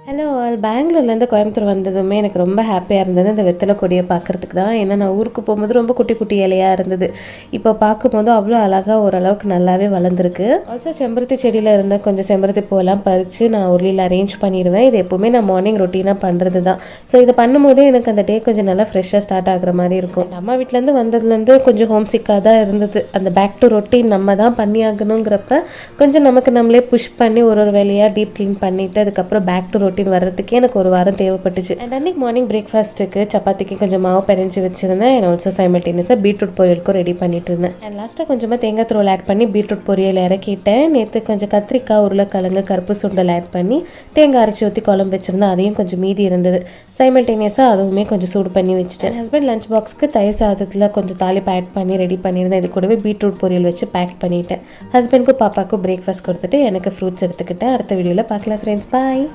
Hello all. பெங்களூர்லேருந்து கோயம்புத்தூர் வந்ததுமே எனக்கு ரொம்ப ஹாப்பியாக இருந்தது இந்த வெத்தலை கொடியை பார்க்குறதுக்கு தான். ஏன்னா நான் ஊருக்கு போகும்போது ரொம்ப குட்டி குட்டி இலையாக இருந்தது. இப்போ பார்க்கும்போது அவ்வளோ அழகாக ஓரளவுக்கு நல்லாவே வளர்ந்துருக்கு. ஆல்சோ செம்பருத்தி செடியில் இருந்த கொஞ்சம் செம்பருத்தி பூவெல்லாம் பறித்து நான் உருளியில் அரேஞ்ச் பண்ணிடுவேன். இது எப்போவுமே நான் மார்னிங் ரொட்டீனாக பண்ணுறது தான். ஸோ இதை பண்ணும்போதே எனக்கு அந்த டே கொஞ்சம் நல்லா ஃப்ரெஷ்ஷாக ஸ்டார்ட் ஆகிற மாதிரி இருக்கும். அம்மா வீட்டிலேருந்து வந்ததுலேருந்து கொஞ்சம் ஹோம் சிக்காக தான் இருந்தது. அந்த பேக் டு ரொட்டீன் நம்ம தான் பண்ணி ஆகணுங்கிறப்ப கொஞ்சம் நமக்கு நம்மளே புஷ் பண்ணி ஒரு வேலையாக டீப் க்ளீன் பண்ணிவிட்டு அதுக்கப்புறம் பேக் டு ரொட்டீன் வர்றதுக்கே எனக்கு ஒரு வாரம் தேவைப்பட்டுச்சு. அண்ட் அன்றைக்கி மார்னிங் பிரேக்ஃபாஸ்ட்டுக்கு சப்பாத்திக்கு கொஞ்சம் மாவு பிணைஞ்சு வச்சுருந்தேன். அண்ட் ஆல்சோ சைமல்டேனியஸாக பீட்ரூட் பொரியலுக்கும் ரெடி பண்ணிட்டு இருந்தேன். அண்ட் லாஸ்ட்டாக கொஞ்சமாக தேங்காய் தூள் ஆட் பண்ணி பீட்ரூட் பொரியல் இறக்கிட்டேன். நேற்று கொஞ்சம் கத்திரிக்காய் உருளைக்கிழங்கு கருப்பு சுண்டல் ஆட் பண்ணி தேங்காய் அரைச்சி ஊற்றி குழம்பு வச்சுருந்தேன். அதையும் கொஞ்சம் மீதி இருந்தது. சைமல்டேனியஸாக அதுவுமே கொஞ்சம் சூடு பண்ணி வச்சுட்டேன். ஹஸ்பண்ட் லஞ்ச் பாக்ஸ்க்கு தயிர் சாதத்தில் கொஞ்சம் தாளிப்பு ஆட் பண்ணி ரெடி பண்ணியிருந்தேன். இது கூடவே பீட்ரூட் பொரியல் வச்சு பேக் பண்ணிட்டேன். ஹஸ்பண்ட்க்கும் பாப்பாவுக்கும் பிரேக்ஃபாஸ்ட் கொடுத்துட்டு எனக்கு ஃப்ரூட்ஸ் எடுத்துக்கிட்டேன். அடுத்த வீடியோவில் பார்க்கலாம் ஃப்ரெண்ட்ஸ். பாய்.